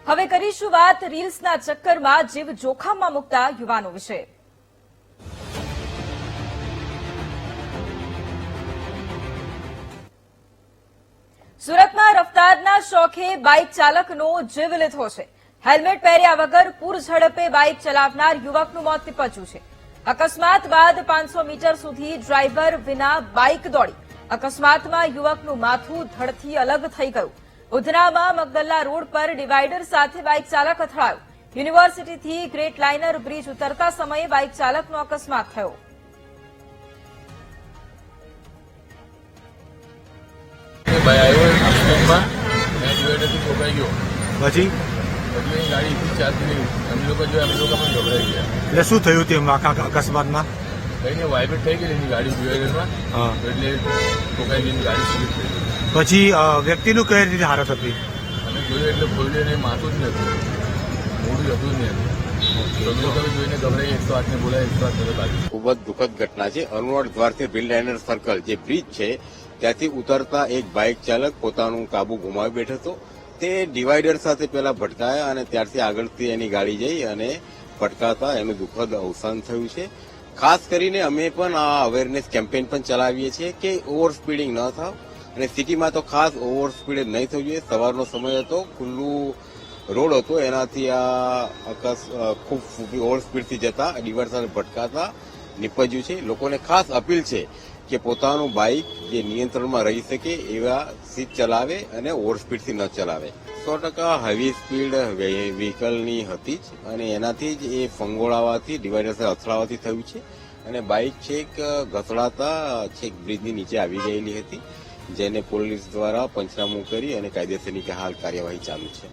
હવે કરીશું વાત રીલ્સના ચક્કરમાં જીવ જોખમમાં મૂકતા યુવાનો વિશે। સુરતમાં રફતારના શોખે બાઇક ચાલકનો જીવ લીધો છે। હેલ્મેટ પહેર્યા વગર પૂર ઝડપે બાઇક ચલાવનાર યુવકનું મોત નીપજ્યું છે। અકસ્માત બાદ 500 મીટર સુધી ડ્રાઈવર વિના બાઇક દોડી। અકસ્માતમાં યુવકનું માથું ધડથી અલગ થઈ ગયું। ઉધનામાં મગદલ્લા રોડ પર ડિવાઈડર સાથે બાઇક ચાલક અથડાયો। યુનિવર્સિટીથી ગ્રેટ લાઇનર બ્રિજ ઉતરતા સમયે બાઇક ચાલકનો અકસ્માત થયો। પછી ગાડી ચાલતી નહીં, અમે લોકો પણ ગભરાઈ ગયા। એટલે શું થયું તેમ આખા અકસ્માતમાં? કઈને વાઇબ્રેટ થઈ ગઈ એની ગાડી ડિવાઈડરમાં, એટલે ઠોકાઈ ગઈ ગાડી સ્લીપ થઈ ગઈ। પછી વ્યક્તિનું કઈ રીતે હાલત હતી? અમે જોયું એટલે ખોલ્યું એને માથું જ નથી, મોઢું હતું જ નહીં। લોકો જોઈને ગભરાઈ 108 ને બોલાય 108 તરત આવી। ખૂબ જ દુઃખદ ઘટના છે। અરુણવાડ દ્વારથી ગ્રીન લાઇનર સર્કલ જે બ્રિજ છે ત્યાંથી ઉતરતા એક બાઇક ચાલક પોતાનું કાબુ ગુમાવી બેઠો હતો। તે ડિવાઈડર સાથે પેલા ભટકાયા અને ત્યારથી આગળથી એની ગાડી જઈ અને ભટકાતા એનું દુઃખદ અવસાન થયું છે। ખાસ કરીને અમે પણ આ અવેરનેસ કેમ્પેઇન પણ ચલાવીએ છીએ કે ઓવર સ્પીડિંગ ન થાવ, અને સિટીમાં તો ખાસ ઓવર સ્પીડ નહીં થવું જોઈએ। સવારનો સમય હતો, ખુલ્લું રોડ હતો, એનાથી આ ખૂબ ઓવર સ્પીડથી જતા ડિવાઈડર સાથે ભટકાતા નીપજ્યું છે। લોકોને ખાસ અપીલ છે કે પોતાનું બાઇક જે નિયંત્રણમાં રહી શકે એવા સીટ ચલાવે અને ઓવર સ્પીડથી ન ચલાવે। 100% હેવી સ્પીડ વ્હીકલની હતી જ, અને એનાથી જ એ ફંગોળાવાથી ડિવાઈડર સાથે અથડાવાથી થયું છે, અને બાઇક છેક ઘસડાતા છેક બ્રિજની નીચે આવી ગયેલી હતી, જેને પોલીસ દ્વારા પંચનામું કરી અને કાયદેસરની હાલ કાર્યવાહી ચાલુ છે।